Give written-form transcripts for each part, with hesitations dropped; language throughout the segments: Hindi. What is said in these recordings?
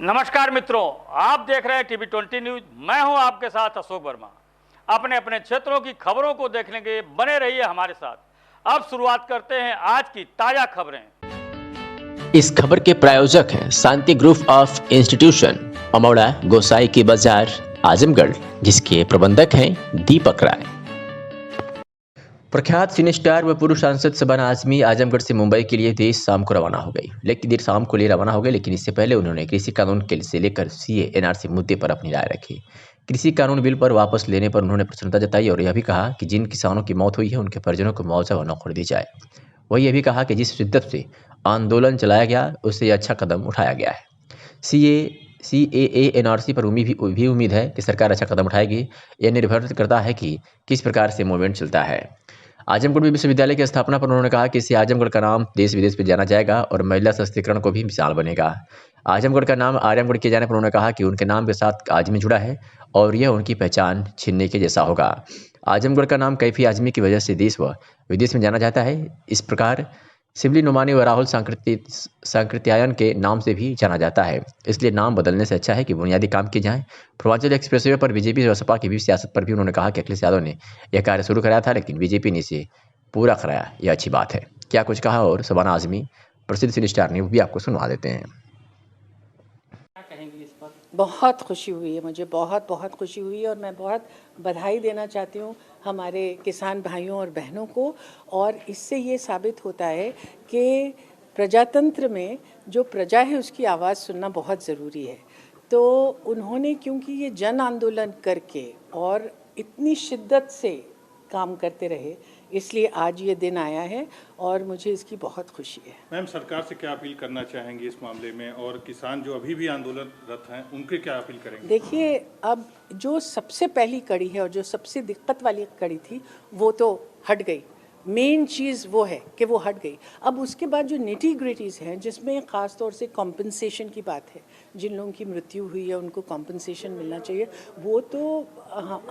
नमस्कार मित्रों, आप देख रहे हैं टीवी 20 न्यूज। मैं हूं आपके साथ अशोक वर्मा। अपने अपने क्षेत्रों की खबरों को देखने के बने रहिए हमारे साथ। अब शुरुआत करते हैं आज की ताजा खबरें। इस खबर के प्रायोजक हैं शांति ग्रुप ऑफ इंस्टीट्यूशन, अमौड़ा, गोसाई की बाजार, आजमगढ़, जिसके प्रबंधक हैं दीपक राय। प्रख्यात सिने स्टार व पूर्व सांसद शबाना आजमी आजमगढ़ से मुंबई के लिए देर शाम को रवाना हो गई। लेकिन इससे पहले उन्होंने कृषि कानून के से लेकर सीए एनआरसी मुद्दे पर अपनी राय रखी। कृषि कानून बिल पर वापस लेने पर उन्होंने प्रसन्नता जताई और यह भी कहा कि जिन किसानों की मौत हुई है उनके परिजनों को मुआवजा व नौकरी दी जाए। वही यह भी कहा कि जिस शिद्दत से आंदोलन चलाया गया उससे अच्छा कदम उठाया गया है। सीएए एनआरसी पर भी उम्मीद है कि सरकार अच्छा कदम उठाएगी। यह निर्भर करता है कि किस प्रकार से मूवमेंट चलता है। आजमगढ़ विश्वविद्यालय की स्थापना पर उन्होंने कहा कि इससे आजमगढ़ का नाम देश विदेश में जाना जाएगा और महिला सशक्तिकरण को भी मिसाल बनेगा। आजमगढ़ का नाम आर्यमगढ़ किए जाने पर उन्होंने कहा कि उनके नाम के साथ आजमी जुड़ा है और यह उनकी पहचान छीनने के जैसा होगा। आजमगढ़ का नाम कैफी आजमी की वजह से देश व विदेश में जाना जाता है। इस प्रकार शिवली नुमानी व राहुल सांकृत्यायन के नाम से भी जाना जाता है। इसलिए नाम बदलने से अच्छा है कि बुनियादी काम किए जाएं। पूर्वांचल एक्सप्रेसवे पर बीजेपी व सपा की भी सियासत पर भी उन्होंने कहा कि अखिलेश यादव ने यह कार्य शुरू कराया था, लेकिन बीजेपी ने इसे पूरा कराया। यह अच्छी बात है। क्या कुछ कहा और शबाना आजमी प्रसिद्ध सिने स्टार ने, वो भी आपको सुनवा देते हैं। बहुत खुशी हुई है, मुझे बहुत बहुत खुशी हुई है और मैं बहुत बधाई देना चाहती हूँ हमारे किसान भाइयों और बहनों को। और इससे ये साबित होता है कि प्रजातंत्र में जो प्रजा है उसकी आवाज़ सुनना बहुत ज़रूरी है। तो उन्होंने क्योंकि ये जन आंदोलन करके और इतनी शिद्दत से काम करते रहे, इसलिए आज ये दिन आया है और मुझे इसकी बहुत खुशी है। मैम, सरकार से क्या अपील करना चाहेंगी इस मामले में, और किसान जो अभी भी आंदोलनरत हैं उनके क्या अपील करेंगे? देखिए, अब जो सबसे पहली कड़ी है और जो सबसे दिक्कत वाली कड़ी थी वो तो हट गई। मेन चीज़ वो है कि वो हट गई। अब उसके बाद जो निटी ग्रिटीज़ हैं, जिसमें ख़ास तौर से कॉम्पनसेशन की बात है, जिन लोगों की मृत्यु हुई है उनको कॉम्पनसेशन मिलना चाहिए। वो तो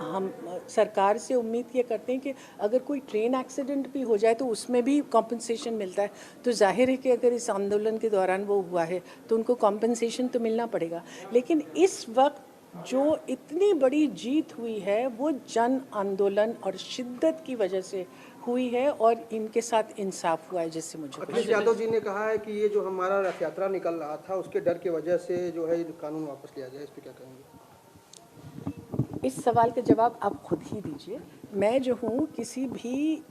हम सरकार से उम्मीद ये करते हैं कि अगर कोई ट्रेन एक्सीडेंट भी हो जाए तो उसमें भी कॉम्पनसेशन मिलता है। तो जाहिर है कि अगर इस आंदोलन के दौरान वो हुआ है तो उनको कॉम्पनसेशन तो मिलना पड़ेगा। लेकिन इस वक्त जो इतनी बड़ी जीत हुई है वो जन आंदोलन और शिद्दत की वजह से हुई है और इनके साथ इंसाफ हुआ है, जिससे मुझे अखिलेश यादव जी ने कहा है कि ये जो हमारा रथ यात्रा निकल रहा था उसके डर की वजह से जो है कानून वापस लिया जाए, इस पर क्या कहेंगे? इस सवाल का जवाब आप खुद ही दीजिए। मैं जो हूँ किसी भी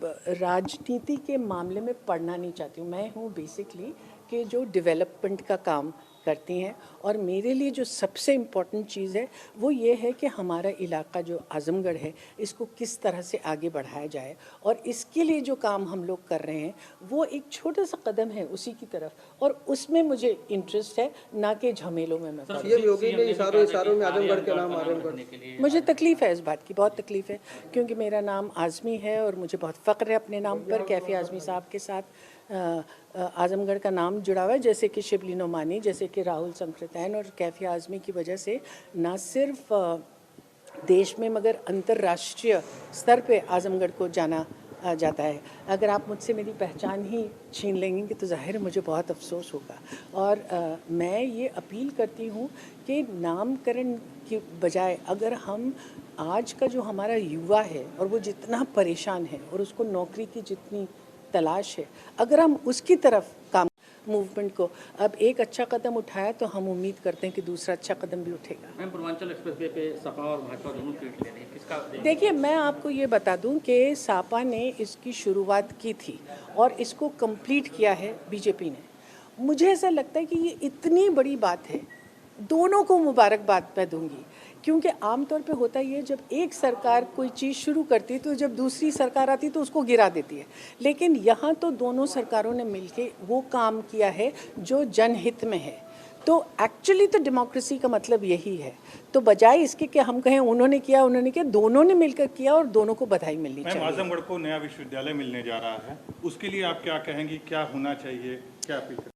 राजनीति के मामले में पढ़ना नहीं चाहती हूँ। मैं हूँ बेसिकली कि जो डेवलपमेंट का काम करती हैं और मेरे लिए जो सबसे इम्पॉर्टेंट चीज़ है वो ये है कि हमारा इलाका जो आजमगढ़ है इसको किस तरह से आगे बढ़ाया जाए। और इसके लिए जो काम हम लोग कर रहे हैं वो एक छोटा सा कदम है उसी की तरफ, और उसमें मुझे इंटरेस्ट है, ना कि झमेलों में मैं। सीएम योगी ने इशारों में आजमगढ़ के नाम आजमगढ़, मुझे तकलीफ़ है, इस बात की बहुत तकलीफ़ है, क्योंकि मेरा नाम आज़मी है और मुझे बहुत फ़ख्र है अपने नाम पर। कैफी आज़मी साहब के साथ आजमगढ़ का नाम जुड़ा हुआ है, जैसे कि शिवली नुमानी, जैसे कि राहुल सांकृत्यायन और कैफी आज़मी की वजह से न सिर्फ देश में मगर अंतर्राष्ट्रीय स्तर पे आजमगढ़ को जाना जाता है। अगर आप मुझसे मेरी पहचान ही छीन लेंगे तो जाहिर है मुझे बहुत अफसोस होगा। और मैं ये अपील करती हूँ कि नामकरण की बजाय अगर हम आज का जो हमारा युवा है और वो जितना परेशान है और उसको नौकरी की जितनी तलाश है, अगर हम उसकी तरफ काम मूवमेंट को अब एक अच्छा कदम उठाया तो हम उम्मीद करते हैं कि दूसरा अच्छा कदम भी उठेगा। मैम, पूर्वांचल एक्सप्रेसवे पे सपा और भाजपा दोनों सीट ले रहे हैं, किसका? देखिए, मैं आपको ये बता दूं कि सपा ने इसकी शुरुआत की थी और इसको कंप्लीट किया है बीजेपी ने। मुझे ऐसा लगता है कि ये इतनी बड़ी बात है, दोनों को मुबारकबाद मैं दूंगी, क्योंकि आमतौर पे होता ये जब एक सरकार कोई चीज़ शुरू करती है तो जब दूसरी सरकार आती है तो उसको गिरा देती है। लेकिन यहाँ तो दोनों सरकारों ने मिलके वो काम किया है जो जनहित में है। तो एक्चुअली तो डेमोक्रेसी का मतलब यही है। तो बजाय इसके कि हम कहें उन्होंने किया, दोनों ने मिलकर किया और दोनों को बधाई मिलनी चाहिए। आजमगढ़ को नया विश्वविद्यालय मिलने जा रहा है, उसके लिए आप क्या कहेंगी, क्या होना चाहिए, क्या अपील?